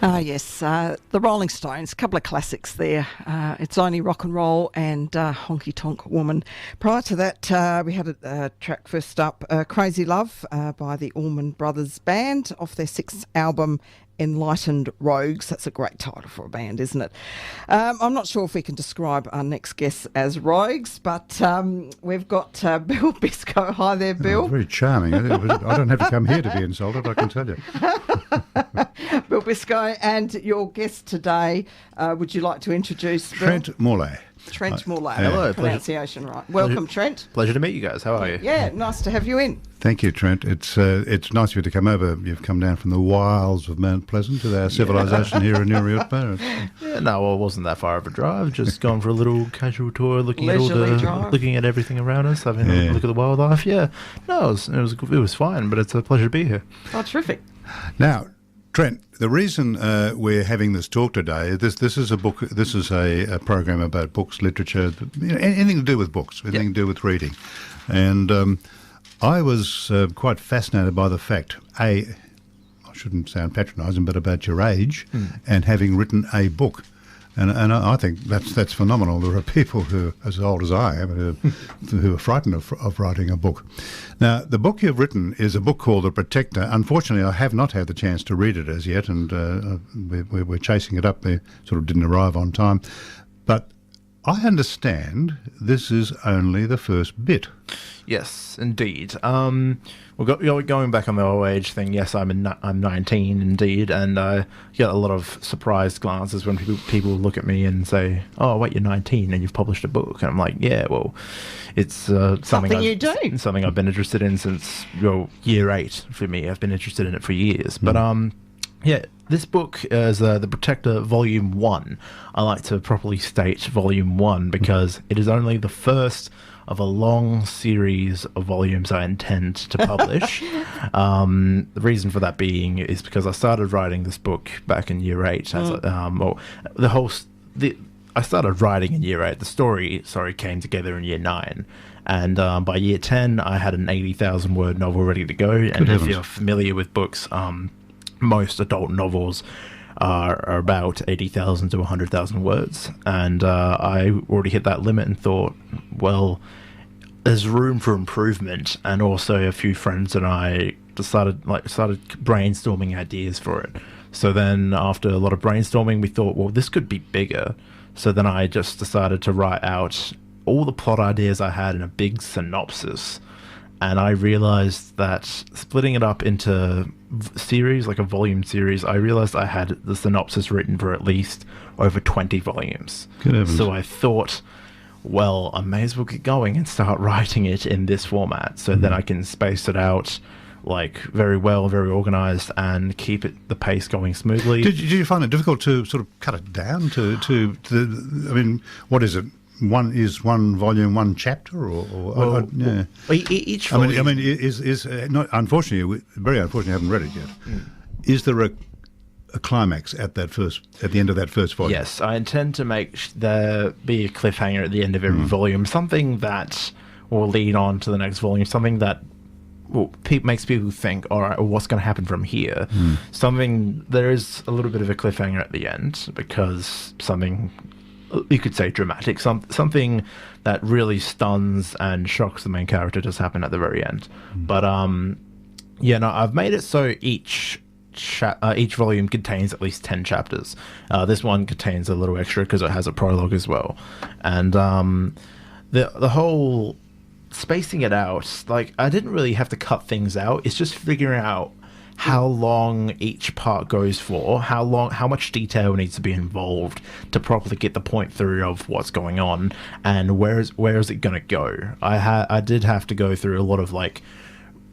Yes, the Rolling Stones, a couple of classics there. It's Only Rock and Roll and Honky Tonk Woman. Prior to that, we had a track first up, Crazy Love by the Allman Brothers Band off their sixth album, Enlightened Rogues. That's a great title for a band, isn't it? I'm not sure if we can describe our next guest as rogues, but we've got Bill Biscoe. Hi there, Bill. Oh, very charming. I don't have to come here to be insulted, I can tell you. Bill Biscoe, and your guest today, would you like to introduce Bill? Trent Morley. Trent Morley. Hello. Pronunciation right. Welcome, Trent. Pleasure to meet you guys. How are you? Yeah, nice to have you in. Thank you, Trent. It's nice of you to come over. You've come down from the wilds of Mount Pleasant to our civilization here in Nuriutba. Yeah, no, well, it wasn't that far of a drive. Just gone for a little casual tour, looking Leisurely at drive. looking at everything around us, having a look at the wildlife. Yeah, no, it was fine, but it's a pleasure to be here. Oh, terrific. Now, Trent, the reason we're having this talk today, this is a book. This is a program about books, literature, anything to do with books, anything to do with reading, and I was quite fascinated by the fact, I shouldn't sound patronising, but about your age and having written a book. And I think that's phenomenal. There are people who, as old as I am, who are frightened of writing a book. Now, the book you've written is a book called The Protector. Unfortunately, I have not had the chance to read it as yet, and we're chasing it up. It sort of didn't arrive on time. But I understand this is only the first bit. Yes, indeed. Going back on the old age thing, yes, I'm 19 indeed, and I get a lot of surprised glances when people look at me and say, "Oh, wait, you're 19 and you've published a book," and I'm like, "Yeah, well, it's something you do. Something I've been interested in since year 8 for me. I've been interested in it for years, but yeah." This book is The Protector Volume 1. I like to properly state Volume 1 because it is only the first of a long series of volumes I intend to publish. The reason for that being is because I started writing this book back in year 8. I started writing in year 8. The story came together in year 9. And by year 10, I had an 80,000 word novel ready to go. And if you're familiar with books, most adult novels are about 80,000 to 100,000 words, and I already hit that limit and thought, well, there's room for improvement. And also a few friends and I started brainstorming ideas for it. So then after a lot of brainstorming, we thought, well, this could be bigger. So then I just decided to write out all the plot ideas I had in a big synopsis. And I realized that splitting it up into series, like a volume series, I realized I had the synopsis written for at least over 20 volumes. Good heavens. So I thought, well, I may as well get going and start writing it in this format. So then I can space it out like very well, very organized, and keep the pace going smoothly. Did you find it difficult to sort of cut it down to I mean, what is it? One volume, one chapter, or yeah. Each volume. I mean, is not unfortunately, very unfortunately, I haven't read it yet. Is there a climax at the end of that first volume? Yes, I intend to make there be a cliffhanger at the end of every volume, something that will lead on to the next volume, something that makes people think, all right, well, what's going to happen from here? There is a little bit of a cliffhanger at the end because something, you could say dramatic, something that really stuns and shocks the main character does happen at the very end. But I've made it so each volume contains at least 10 chapters. This one contains a little extra because it has a prologue as well. And the whole spacing it out, like, I didn't really have to cut things out. It's just figuring out how long each part goes for, how much detail needs to be involved to properly get the point through of what's going on, and where is it going to go. I did have to go through a lot of like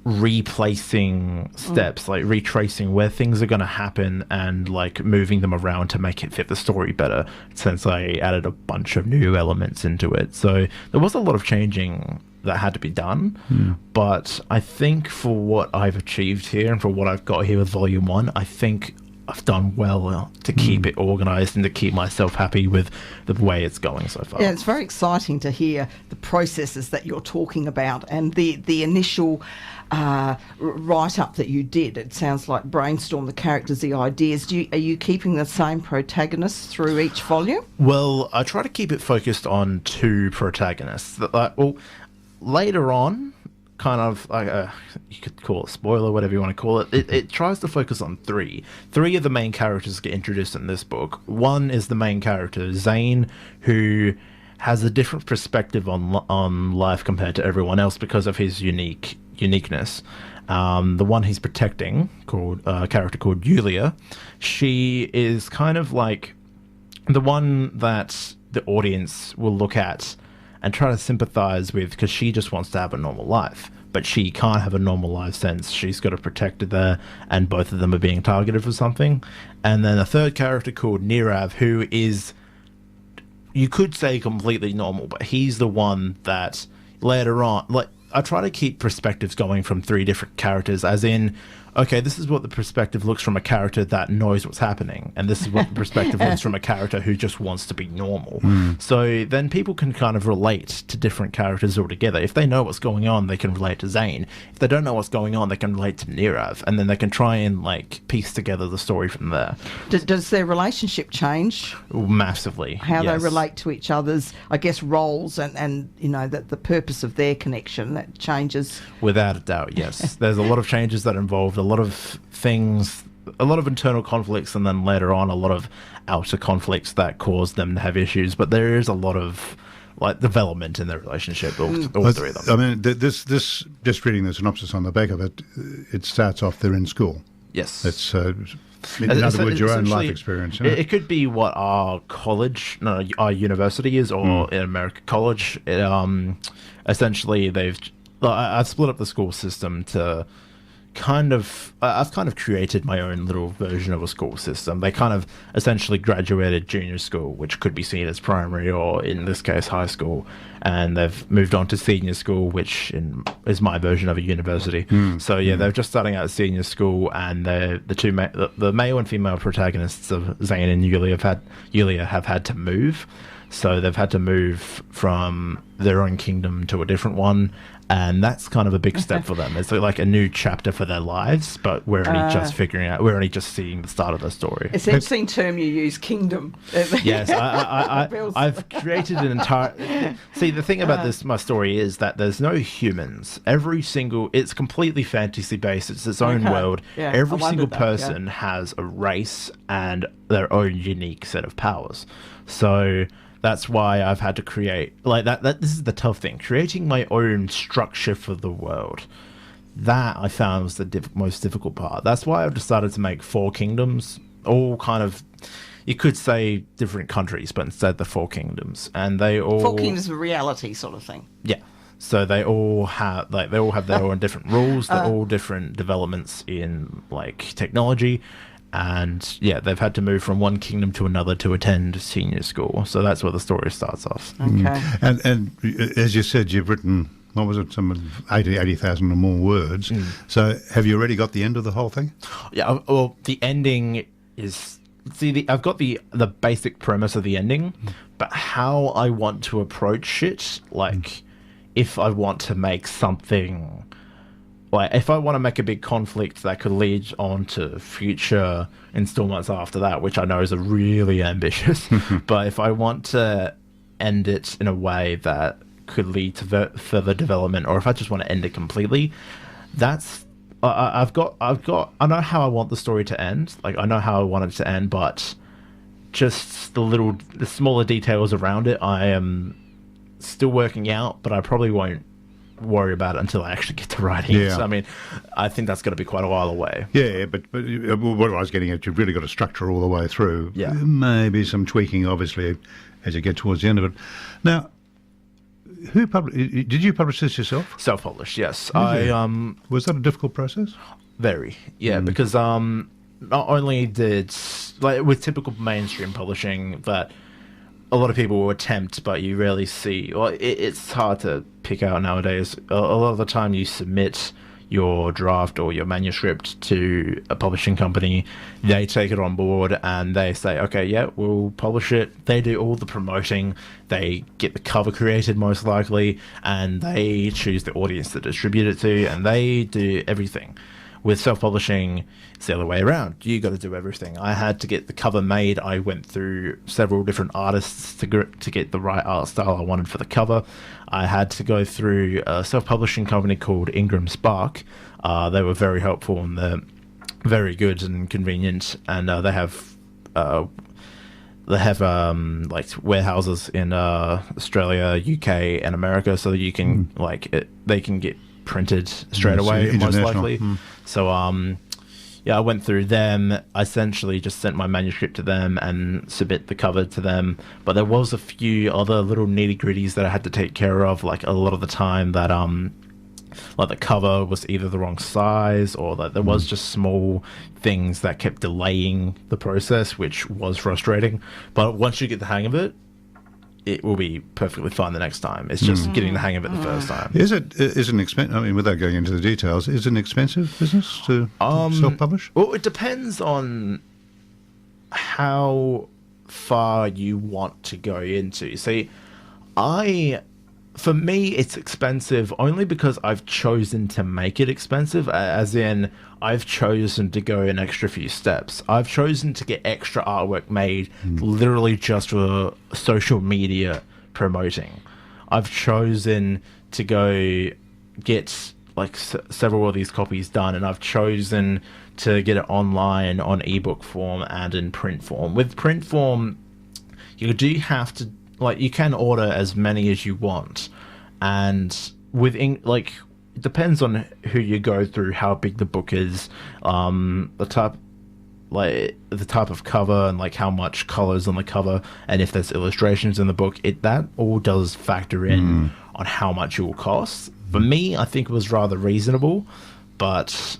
replacing steps, like retracing where things are going to happen and like moving them around to make it fit the story better, since I added a bunch of new elements into it. So there was a lot of changing that had to be done, but I think for what I've achieved here and for what I've got here with Volume 1, I think I've done well to keep it organised and to keep myself happy with the way it's going so far. Yeah, it's very exciting to hear the processes that you're talking about and the initial write-up that you did. It sounds like brainstorm the characters, the ideas. Are you keeping the same protagonists through each volume? Well, I try to keep it focused on two protagonists. Later on, kind of you could call it spoiler, whatever you want to call it. It tries to focus on three of the main characters get introduced in this book. One is the main character, Zane, who has a different perspective on life compared to everyone else because of his uniqueness. The one he's protecting, called a character called Yulia, she is kind of like the one that the audience will look at and try to sympathize with, because she just wants to have a normal life, but she can't have a normal life since she's got a protector there, and both of them are being targeted for something. And then a third character called Nirav, who is, you could say, completely normal, but he's the one that later on, like, I try to keep perspectives going from three different characters, as in, okay, this is what the perspective looks from a character that knows what's happening, and this is what the perspective looks from a character who just wants to be normal. So then people can kind of relate to different characters altogether. If they know what's going on, they can relate to Zane. If they don't know what's going on, they can relate to Nirav, and then they can try and like piece together the story from there. Does their relationship change? Massively. How yes. they relate to each other's, I guess, roles and you know, the purpose of their connection, that changes? Without a doubt, yes. There's a lot of changes that involved a lot of things, a lot of internal conflicts, and then later on a lot of outer conflicts that cause them to have issues. But there is a lot of like development in their relationship, all three of them. I mean, this just reading the synopsis on the back of it, it starts off they're in school. Yes. It's in other words, your own life experience. You know? It could be what our university is, or in America, college. Essentially, I've split up the school system to I've kind of created my own little version of a school system. They kind of essentially graduated junior school, which could be seen as primary, or in this case high school, and they've moved on to senior school, which is my version of a university. So yeah, they're just starting out at senior school, and the male and female protagonists of Zane and Yulia have had to move. So they've had to move from their own kingdom to a different one, and that's kind of a big step for them. It's like a new chapter for their lives, but we're only we're only just seeing the start of the story. It's an interesting term you use, kingdom. Yes, I've created an entire... See, the thing about my story is that there's no humans. It's completely fantasy-based. It's its own world. Yeah, every single person has a race and their own unique set of powers. So... that's why I've had to create like that. This is the tough thing, creating my own structure for the world. That I found was the most difficult part. That's why I've decided to make 4 kingdoms, all kind of, you could say different countries, but instead the 4 kingdoms, and they all 4 kingdoms of reality, sort of thing. Yeah. So they all have their own different rules. They're all different developments in like technology. And yeah, they've had to move from one kingdom to another to attend senior school. So that's where the story starts off. Okay. And as you said, you've written, what was it, some 80,000 or more words. So have you already got the end of the whole thing? Yeah, well, the ending is... See, I've got the basic premise of the ending, but how I want to approach it, like if I want to make something... Like, if I want to make a big conflict that could lead on to future installments after that, which I know is really ambitious, but if I want to end it in a way that could lead to further development, or if I just want to end it completely, that's... I know how I want the story to end. Like, I know how I want it to end, but just the smaller details around it, I am still working out, but I probably won't worry about it until I actually get to writing. Yeah. So, I mean, I think that's going to be quite a while away. Yeah, but what I was getting at, you've really got a structure all the way through. Yeah. Maybe some tweaking, obviously, as you get towards the end of it. Now, did you publish this yourself? Self-published, yes. Was that a difficult process? Very, yeah, because not only did, like with typical mainstream publishing, that a lot of people will attempt, but you rarely see. Well, it's hard to pick out nowadays. A lot of the time, you submit your draft or your manuscript to a publishing company. They take it on board and they say, okay, yeah, we'll publish it. They do all the promoting. They get the cover created most likely, and they choose the audience to distribute it to, and they do everything. With self-publishing, it's the other way around. You got to do everything. I had to get the cover made. I went through several different artists to get the right art style I wanted for the cover. I had to go through a self-publishing company called Ingram Spark. They were very helpful, and they're very good and convenient. And they have like warehouses in Australia, UK, and America, so that you can they can get printed straight away, most likely. So I went through them. I essentially just sent my manuscript to them and submit the cover to them, but there was a few other little nitty-gritties that I had to take care of, like a lot of the time that like the cover was either the wrong size, or that there was just small things that kept delaying the process, which was frustrating. But once you get the hang of it, it will be perfectly fine the next time. It's just getting the hang of it the first time. Is an expensive? I mean, without going into the details, is it an expensive business to self-publish? Well, it depends on how far you want to go into. See, for me, it's expensive only because I've chosen to make it expensive, as in I've chosen to go an extra few steps. I've chosen to get extra artwork made literally just for social media promoting. I've chosen to go get like several of these copies done, and I've chosen to get it online on ebook form and in print form. With print form, you do have to, like, you can order as many as you want, and it depends on who you go through, how big the book is, the type of cover, and like how much colors on the cover, and if there's illustrations in the book. That all does factor in on how much it will cost. For me, I think it was rather reasonable, but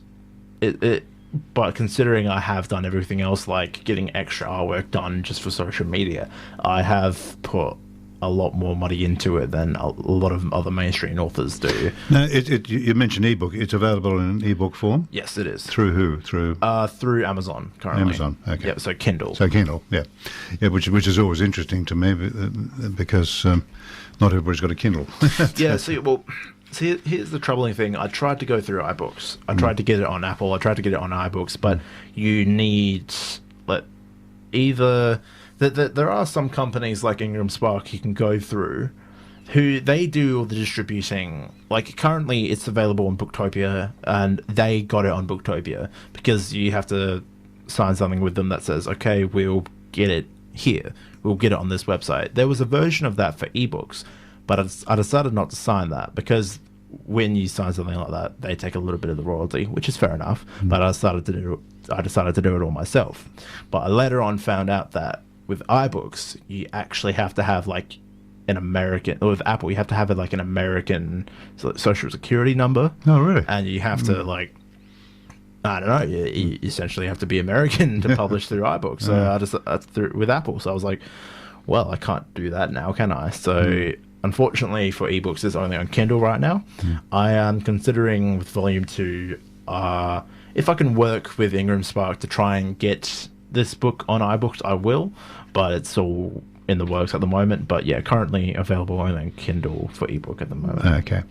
but considering I have done everything else, like getting extra artwork done just for social media, I have put a lot more money into it than a lot of other mainstream authors do. Now, you mentioned ebook. It's available in ebook form? Yes, it is. Through who? Through Amazon currently. Amazon, okay. Yeah, so Kindle. Yeah, which is always interesting to me because not everybody's got a Kindle. Yeah, See, here's the troubling thing. I tried to go through iBooks. I tried to get it on Apple. I tried to get it on iBooks, but you need either... There are some companies like Ingram Spark you can go through who they do all the distributing. Like currently it's available on Booktopia, and they got it on Booktopia because you have to sign something with them that says, okay, we'll get it here. We'll get it on this website. There was a version of that for ebooks, but I decided not to sign that because when you sign something like that, they take a little bit of the royalty, which is fair enough. But I decided to do it all myself. But I later on found out that with iBooks, you actually have to have like an American, or with Apple, you have to have like an American social security number. Oh, really? And you have to I don't know, you essentially have to be American to publish through iBooks. So I just with Apple. So I was like, well, I can't do that now, can I? So unfortunately for ebooks, it's only on Kindle right now. I am considering with Volume 2, if I can work with Ingram Spark to try and get this book on iBooks, I will, but it's all in the works at the moment. But yeah, currently available only on Kindle for ebook at the moment. Okay.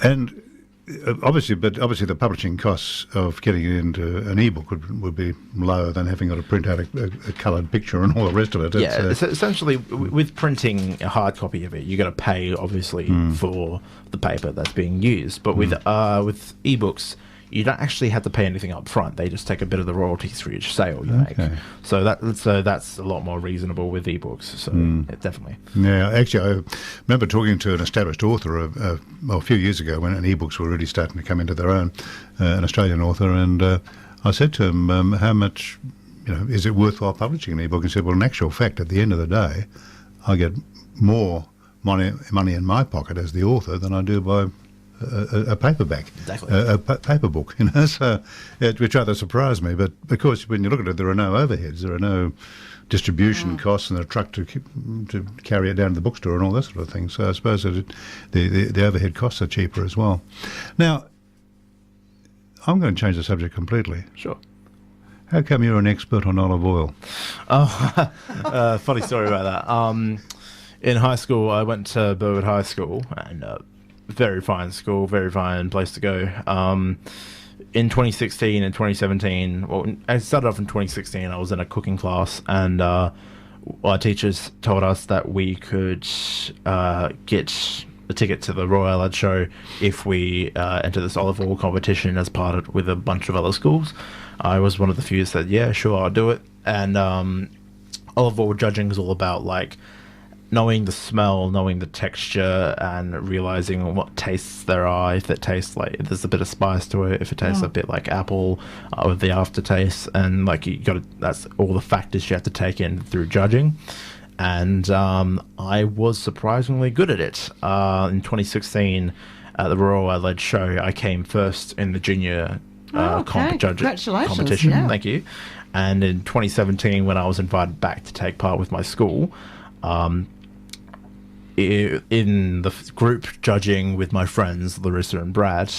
And obviously the publishing costs of getting it into an ebook would be lower than having got to print out a coloured picture and all the rest of it. Yeah, essentially with printing a hard copy of it, you got to pay obviously for the paper that's being used. But with ebooks, you don't actually have to pay anything up front. They just take a bit of the royalties for each sale you make. So that's a lot more reasonable with ebooks. So definitely. Yeah, actually, I remember talking to an established author a few years ago when ebooks were really starting to come into their own, an Australian author, and I said to him, "How much, is it worthwhile publishing an ebook?" He said, "Well, in actual fact, at the end of the day, I get more money in my pocket as the author than I do by a paperback, a paper book, so which rather surprised me. But of course, when you look at it, there are no overheads, there are no distribution costs, and a truck to carry it down to the bookstore and all that sort of thing. So I suppose that the overhead costs are cheaper as well. Now, I'm going to change the subject completely. Sure. How come you're an expert on olive oil? Oh, funny story about that. In high school, I went to Burwood High School, and very fine school, very fine place to go. In 2016 and 2017, well, I started off in 2016. I was in a cooking class, and our teachers told us that we could get a ticket to the Royal Adelaide show if we enter this olive oil competition as part of with a bunch of other schools. I was one of the few that said, yeah, sure, I'll do it. And olive oil judging is all about like knowing the smell, knowing the texture, and realizing what tastes there are. If it tastes like if there's a bit of spice to it, if it tastes a bit like apple, with the aftertaste, and like you got to, that's all the factors you have to take in through judging. And I was surprisingly good at it. In 2016, at the Royal Adelaide show, I came first in the junior competition. Yeah. Thank you. And in 2017, when I was invited back to take part with my school, in the group judging with my friends Larissa and Brad,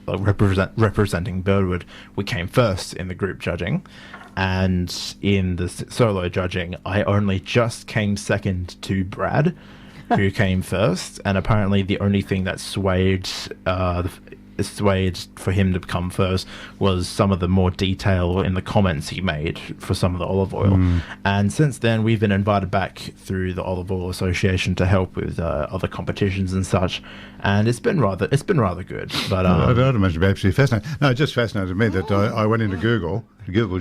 representing Birdwood, we came first in the group judging. And in the solo judging, I only just came second to Brad, who came first. And apparently the only thing that swayed for him to come first was some of the more detail in the comments he made for some of the olive oil. And since then, we've been invited back through the Olive Oil Association to help with other competitions and such. And it's been rather good. But I'd imagine it'd be absolutely fascinating. No, it just fascinated me that I went into Googled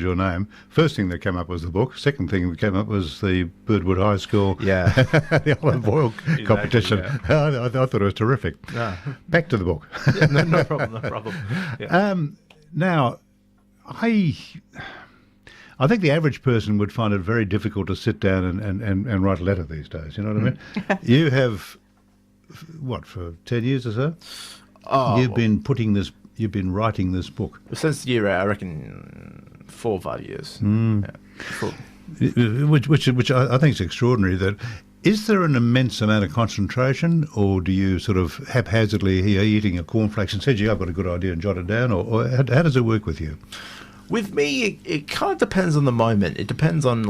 your name. First thing that came up was the book. Second thing that came up was the Birdwood High School, the olive oil competition. Yeah. I thought it was terrific. Yeah. Back to the book. Yeah, no problem. Yeah. Now, I think the average person would find it very difficult to sit down and write a letter these days. You know what I mean? You have, what, for 10 years or so? You've been writing this book. Since year, I reckon 4 or 5 years. Which I think is extraordinary. That is there an immense amount of concentration, or do you sort of haphazardly here eating a cornflakes and said, "Gee, I've got a good idea," and jot it down, or how does it work with you? With me, it kind of depends on the moment. It depends on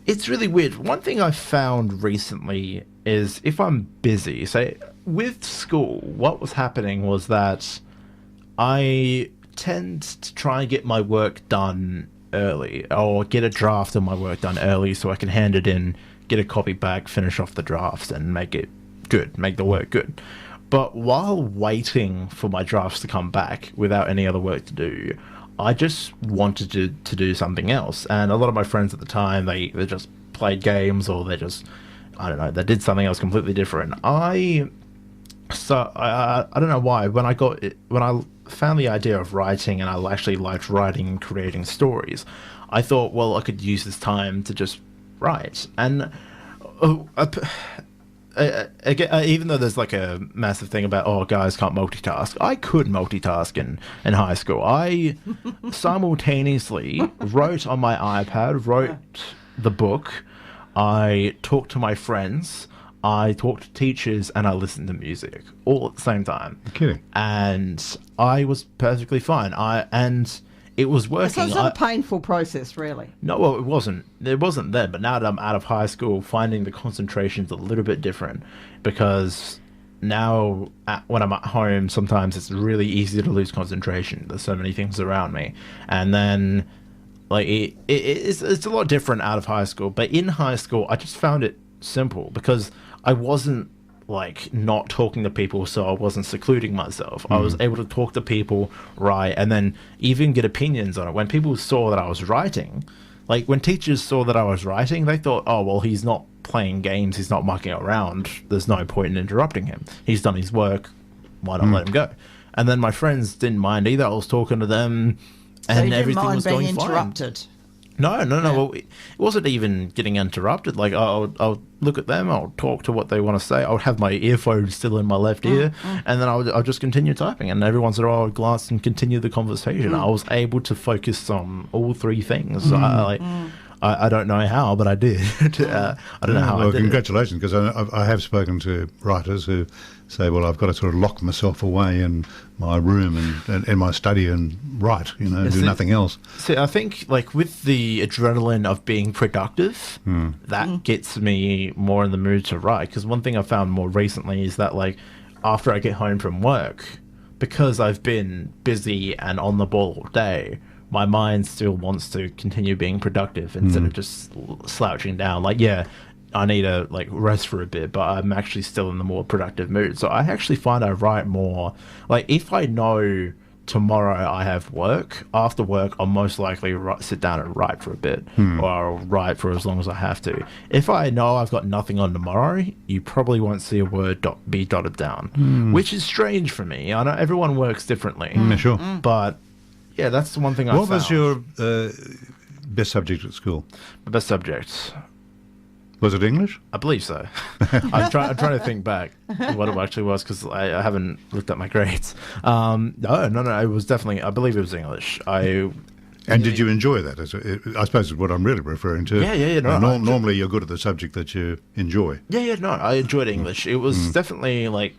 it's really weird. One thing I found recently is if I'm busy, say with school, what was happening was that I tend to try and get my work done early, or get a draft of my work done early so I can hand it in, get a copy back, finish off the drafts and make it good, make the work good. But while waiting for my drafts to come back without any other work to do, I just wanted to do something else. And a lot of my friends at the time, they just played games, or they just, I don't know, they did something else completely different. I don't know why. When I found the idea of writing, and I actually liked writing and creating stories, I thought, well, I could use this time to just write. And even though there's like a massive thing about, guys can't multitask, I could multitask in high school. I simultaneously wrote on my iPad, wrote the book, I talked to my friends, I talked to teachers, and I listened to music all at the same time. You're kidding. And I was perfectly fine. And it was working. So it's not a painful process, really. No, well, it wasn't. It wasn't then. But now that I'm out of high school, finding the concentration's a little bit different, because now when I'm at home, sometimes it's really easy to lose concentration. There's so many things around me, and then like it's a lot different out of high school. But in high school, I just found it simple because I wasn't like not talking to people, so I wasn't secluding myself. I was able to talk to people, write, and then even get opinions on it. When people saw that I was writing, like when teachers saw that I was writing, they thought, oh, well, he's not playing games, he's not mucking around, there's no point in interrupting him. He's done his work, why not let him go? And then my friends didn't mind either. I was talking to them, and so everything was going being interrupted. fine. No. Yeah. Well, it wasn't even getting interrupted. Like, I'll look at them, I'll talk to what they want to say. I would have my earphones still in my left ear, and then I'll just continue typing. And every once in a while, I would glance and continue the conversation. I was able to focus on all three things. I I don't know how, but I did. I don't know how I did. Congratulations, because I have spoken to writers who say, well, I've got to sort of lock myself away in my room and in my study and write, do nothing else. See, I think, like, with the adrenaline of being productive, that gets me more in the mood to write. Because one thing I found more recently is that, like, after I get home from work, because I've been busy and on the ball all day, my mind still wants to continue being productive instead of just slouching down. Like, yeah, I need to, like, rest for a bit, but I'm actually still in the more productive mood. So I actually find I write more. Like, if I know tomorrow I have work, after work, I'll most likely sit down and write for a bit, or I'll write for as long as I have to. If I know I've got nothing on tomorrow, you probably won't see a word be dotted down, which is strange for me. I know everyone works differently. Sure. But yeah, that's the one thing I found. What was your best subject at school? My best subject? Was it English? I believe so. I'm trying to think back what it actually was, because I haven't looked at my grades. No, it was definitely, I believe it was English. Did you enjoy that? I suppose is what I'm really referring to. Yeah. Normally you're good at the subject that you enjoy. No, I enjoyed English. It was definitely, like,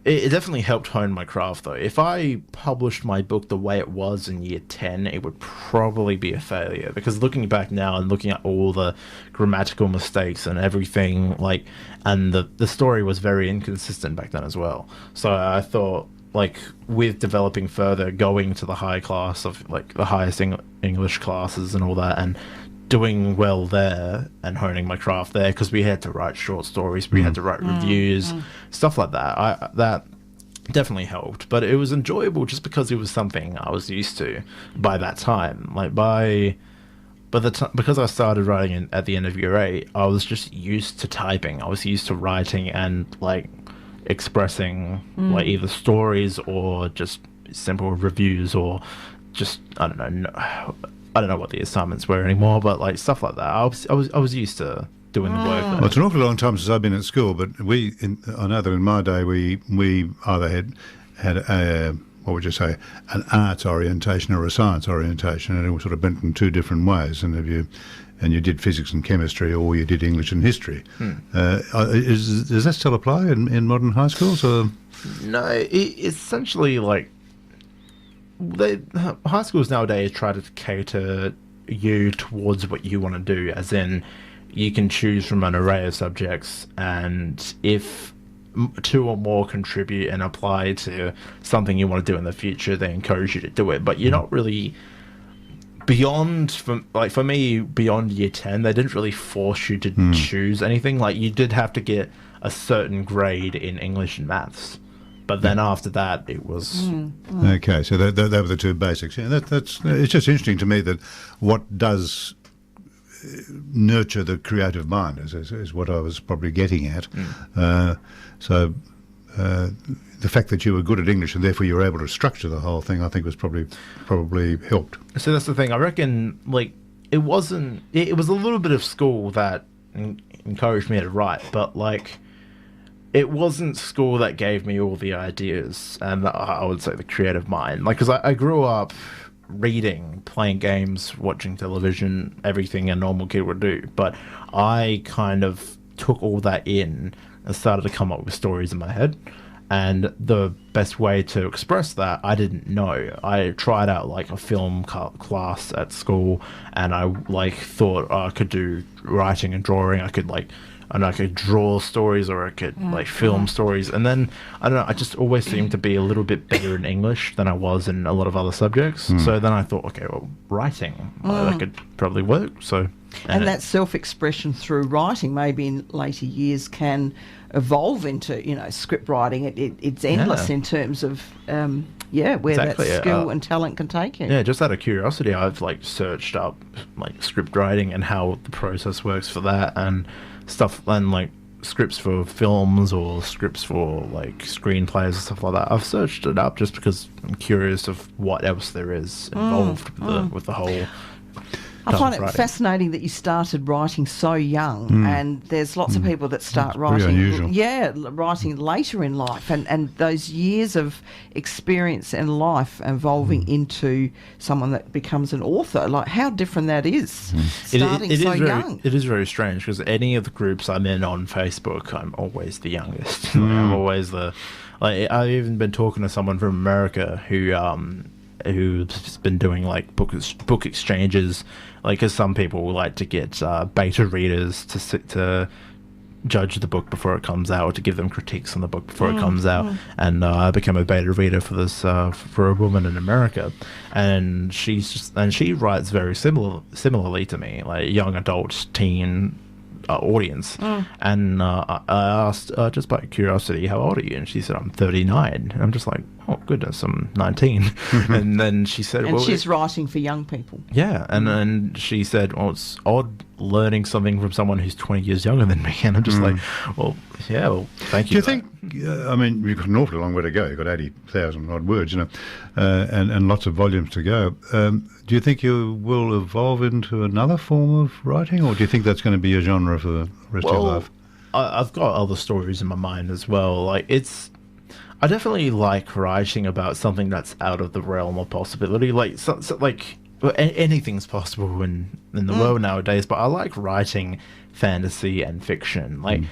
it definitely helped hone my craft, though. If I published my book the way it was in year 10, it would probably be a failure, because looking back now and looking at all the grammatical mistakes and everything, like, and the story was very inconsistent back then as well. So I thought, like, with developing further, going to the high class of, like, the highest English classes and all that, and doing well there and honing my craft there, because we had to write short stories, we had to write reviews, stuff like that. That definitely helped, but it was enjoyable just because it was something I was used to by that time. Like, because I started writing at the end of year 8, I was just used to typing. I was used to writing and, like, expressing like either stories or just simple reviews, or just, I don't know what the assignments were anymore, but, like, stuff like that. I was used to doing the work. Well, it's an awfully long time since I've been at school, but I know that in my day we either had a, what would you say, an arts orientation or a science orientation, and it was sort of bent in two different ways. And you did physics and chemistry, or you did English and history. Does that still apply in modern high schools? Or? No, it's essentially, like, high schools nowadays try to cater you towards what you want to do, as in you can choose from an array of subjects, and if 2 or more contribute and apply to something you want to do in the future, they encourage you to do it. But you're not really for me, beyond year 10, they didn't really force you to choose anything. Like, you did have to get a certain grade in English and maths. But then after that, it was... Okay, so that were the two basics. Yeah, it's just interesting to me that what does nurture the creative mind is what I was probably getting at. So the fact that you were good at English and therefore you were able to structure the whole thing, I think, was probably helped. So that's the thing. I reckon, like, it was a little bit of school that encouraged me to write, but, like, it wasn't school that gave me all the ideas and I would say the creative mind. Like, because I grew up reading, playing games, watching television, everything a normal kid would do. But I kind of took all that in and started to come up with stories in my head. And the best way to express that, I didn't know. I tried out, like, a film class at school, and I, like, thought I could do writing and drawing. I could draw stories, or I could like film stories. And then, I don't know, I just always seemed to be a little bit better in English than I was in a lot of other subjects. So then I thought, okay, well, writing, that could probably work. So, and that self-expression through writing maybe in later years can evolve into, script writing. It's endless in terms of, where that skill and talent can take you. Yeah, just out of curiosity, I've, like, searched up, like, script writing and how the process works for that, and stuff, and, like, scripts for films or scripts for, like, screenplays and stuff like that. I've searched it up just because I'm curious of what else there is involved with the whole. I find it writing. fascinating that you started writing so young, and there's lots of people that start writing, unusual. writing later in life, and those years of experience in life evolving into someone that becomes an author. Like, how different that is, starting so young. It is very strange, because any of the groups I'm in on Facebook, I'm always the youngest. I'm always the... Like, I've even been talking to someone from America who's been doing like book exchanges, like, because some people like to get beta readers to judge the book before it comes out, or to give them critiques on the book before it comes out. And I became a beta reader for this for a woman in America, and she writes very similarly to me, like young adult teen audience. And I asked, just by curiosity, how old are you? And she said, I'm 39. And I'm just like, oh goodness, I'm 19. And then she said, and she's writing for young people. Yeah. And then she said, well, it's odd learning something from someone who's 20 years younger than me. And I'm just like, well, yeah, well, thank you. Do you think, I mean, you've got an awfully long way to go. You've got 80,000 odd words, and lots of volumes to go. Do you think you will evolve into another form of writing, or do you think that's going to be a genre for the rest of your life? I've got other stories in my mind as well. Like, I definitely like writing about something that's out of the realm of possibility. Like, anything's possible in the world nowadays, but I like writing fantasy and fiction. Like,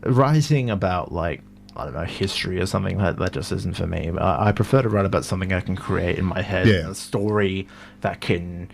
writing about, like, I don't know, history or something, that just isn't for me. I prefer to write about something I can create in my head, a story that can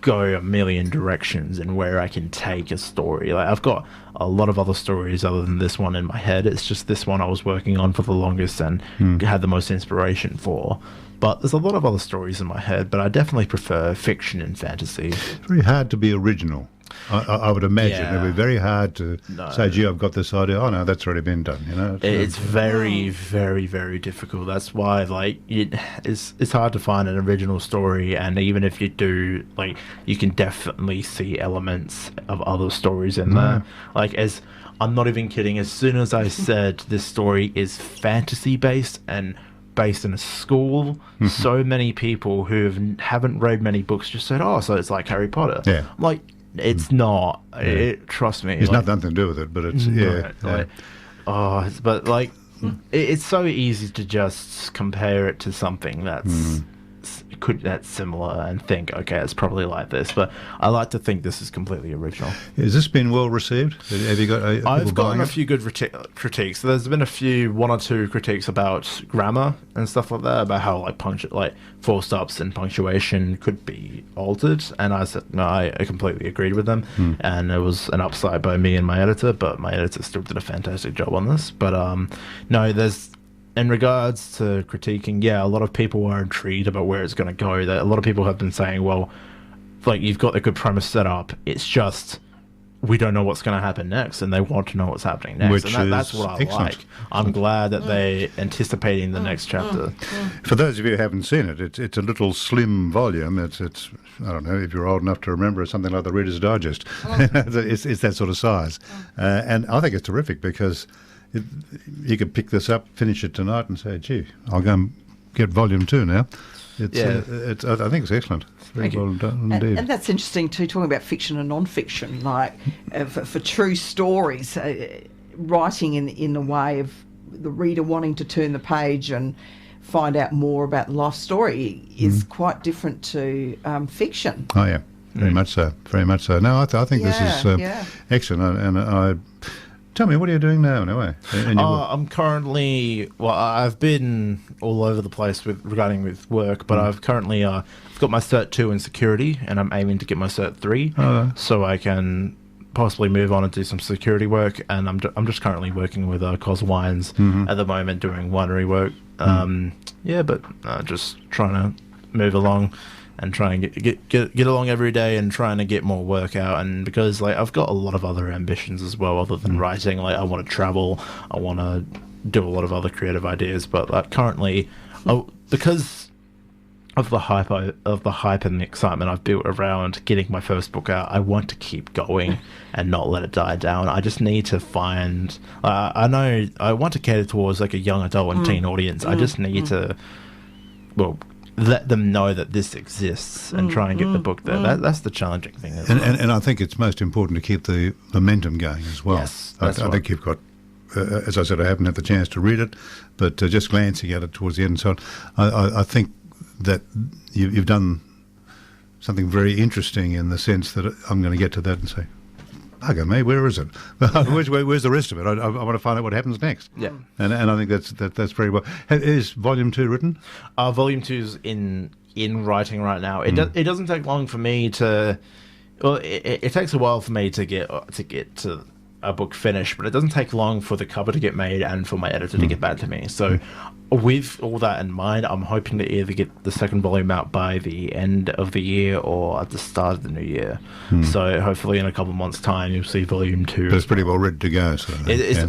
go a million directions, and where I can take a story. Like, I've got a lot of other stories other than this one in my head. It's just this one I was working on for the longest and had the most inspiration for. But there's a lot of other stories in my head, but I definitely prefer fiction and fantasy. It's very hard to be original. I would imagine it would be very hard to say, gee, I've got this idea. Oh, no, that's already been done, It's very, very, very difficult. That's why, like, it's hard to find an original story, and even if you do, like, you can definitely see elements of other stories in there. Like, I'm not even kidding, as soon as I said this story is fantasy-based and based in a school, so many people who haven't read many books just said, oh, so it's like Harry Potter. Yeah. I'm like, it's not. Trust me. It's nothing to do with it, but it's but like, it's so easy to just compare it to something that's similar and think, okay, it's probably like this. But I like to think this is completely original. Has this been well received? Have you got? I've gotten a few good critiques. There's been one or two critiques about grammar and stuff like that, about how like full stops and punctuation could be altered. And I said no, I completely agreed with them. And it was an upside by me and my editor, but my editor still did a fantastic job on this. But no, there's. In regards to critiquing, a lot of people are intrigued about where it's going to go. That a lot of people have been saying, well, like, you've got a good premise set up. It's just we don't know what's going to happen next, and they want to know what's happening next. And that's what I like. I'm glad that they're anticipating the next chapter. For those of you who haven't seen it, it's a little slim volume. It's I don't know if you're old enough to remember, something like the Reader's Digest. It's that sort of size, and I think it's terrific because. You could pick this up, finish it tonight, and say, "Gee, I'll go and get volume 2 now." I think it's excellent. It's very well done indeed. And that's interesting too. Talking about fiction and non-fiction, like for true stories, writing in the way of the reader wanting to turn the page and find out more about the life story is quite different to fiction. Oh yeah, very much so. Very much so. No, I think this is excellent, and I. Tell me, what are you doing now, anyway? I'm currently... Well, I've been all over the place regarding work, but I've currently I've got my Cert 2 in security, and I'm aiming to get my Cert 3, so I can possibly move on and do some security work. And I'm just currently working with Cos Wines at the moment, doing winery work. But just trying to move along. And trying to get along every day and trying to get more work out. And because, like, I've got a lot of other ambitions as well other than writing. Like, I want to travel, I want to do a lot of other creative ideas, but like, currently because of the hype and the excitement I've built around getting my first book out, I want to keep going and not let it die down. I just need to find I know I want to cater towards like a young adult and teen audience. I just need to let them know that this exists and try and get the book there. That's the challenging thing. And I think it's most important to keep the momentum going as well. Yes, I think you've got, as I said, I haven't had the chance to read it, but just glancing at it towards the end and so on, I think that you've done something very interesting in the sense that I'm going to get to that and say, bugger me, where is it? Where's the rest of it? I want to find out what happens next. Yeah. And I think that's very well. Is Volume 2 written? Volume 2's in writing right now. It doesn't take long for me to. Well, it takes a while for me to get to a book finished, but it doesn't take long for the cover to get made and for my editor to get back to me. So, with all that in mind, I'm hoping to either get the second volume out by the end of the year or at the start of the new year. So, hopefully, in a couple of months' time, you'll see Volume 2. But it's pretty well ready to go. So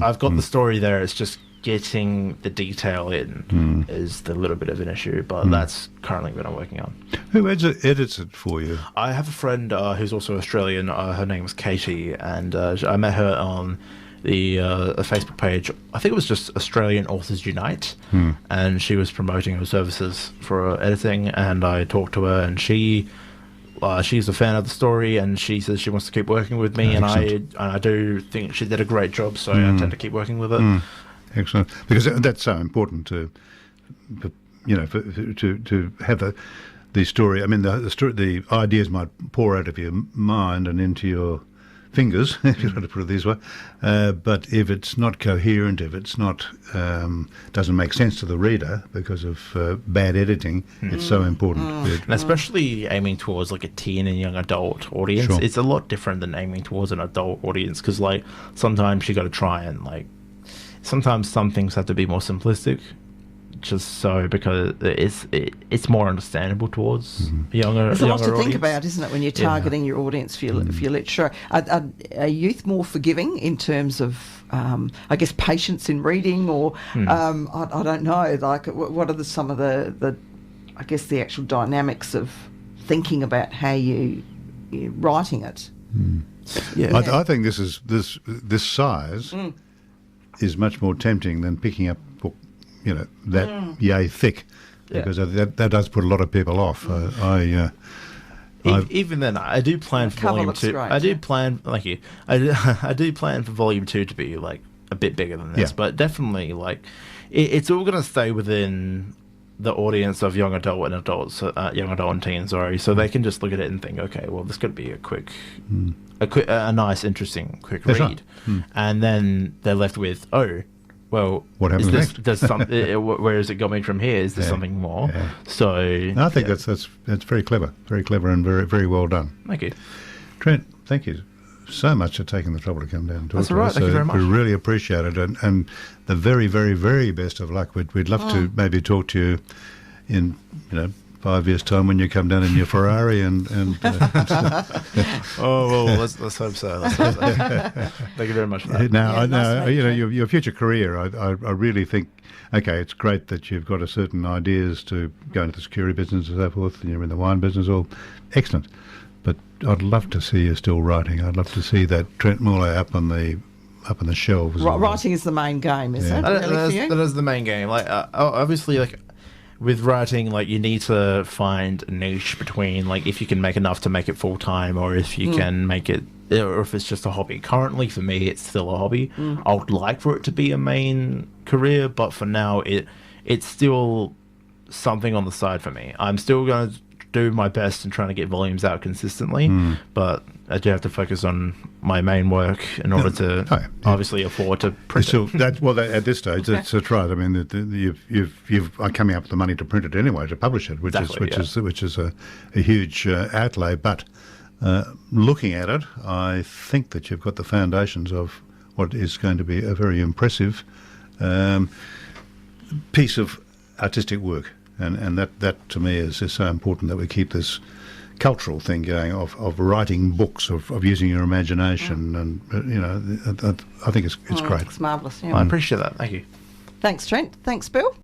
I've got the story there. It's just getting the detail in is the little bit of an issue, but that's currently what I'm working on. Who edits it for you? I have a friend who's also Australian. Her name was Katie, and I met her on the Facebook page. I think it was just Australian Authors Unite, and she was promoting her services for editing, and I talked to her, and she's a fan of the story, and she says she wants to keep working with me, and I do think she did a great job, so I tend to keep working with her. Excellent, because that's so important to have the story. I mean, the ideas might pour out of your mind and into your fingers, if you want to put it this way. But if it's not coherent, if it's not doesn't make sense to the reader because of bad editing, it's so important. And especially aiming towards like a teen and young adult audience, Sure. It's a lot different than aiming towards an adult audience, because like sometimes you got to try and like. Sometimes some things have to be more simplistic, just so because it's more understandable towards younger. There's a lot to audience. think about, isn't it, when you're targeting your audience for your literature? Are youth more forgiving in terms of, I guess, patience in reading, or I don't know, like what are some of the I guess the actual dynamics of thinking about how you're writing it? Yeah. I think this size is much more tempting than picking up a book, that yay thick, because that does put a lot of people off. Even then, I do plan for Volume 2. Great, I do plan, like you, I do plan for Volume 2 to be like a bit bigger than this, but definitely like it's all going to stay within the audience of young adult and adults, young adult and teens, so they can just look at it and think, okay, well, this could be a quick, a nice, interesting, quick read, and then they're left with, oh, well, what happens next? Where is it going from here? Is there something more? Yeah. So I think that's very clever and very very well done. Thank you, Trent. Thank you so much for taking the trouble to come down and talk That's to all right. us. Thank you very much. We really appreciate it, and the very very very best of luck. We'd love to maybe talk to you in 5 years' time when you come down in your Ferrari and oh well, let's hope so. Thank you very much for that. Now, nice your future career, I really think, okay, it's great that you've got a certain ideas to go into the security business and so forth, and you're in the wine business, all excellent. But I'd love to see you still writing. I'd love to see that Trent Moorley up on the shelves. Writing is the main game, is it? Really for you? That is the main game. Like obviously, like. With writing, like you need to find a niche between like if you can make enough to make it full time, or if you can make it, or if it's just a hobby. Currently, for me, it's still a hobby. I would like for it to be a main career, but for now, it's still something on the side for me. I'm still going to do my best in trying to get volumes out consistently, but I do have to focus on my main work in order to obviously afford to print it. At this stage, that's right. I mean, you've are coming up with the money to print it anyway, to publish it, which is a huge outlay. But looking at it, I think that you've got the foundations of what is going to be a very impressive piece of artistic work. And that to me is so important, that we keep this cultural thing going of writing books, of using your imagination, and I think it's great. It's marvellous. Yeah. I appreciate that. Thank you. Thanks, Trent. Thanks, Bill.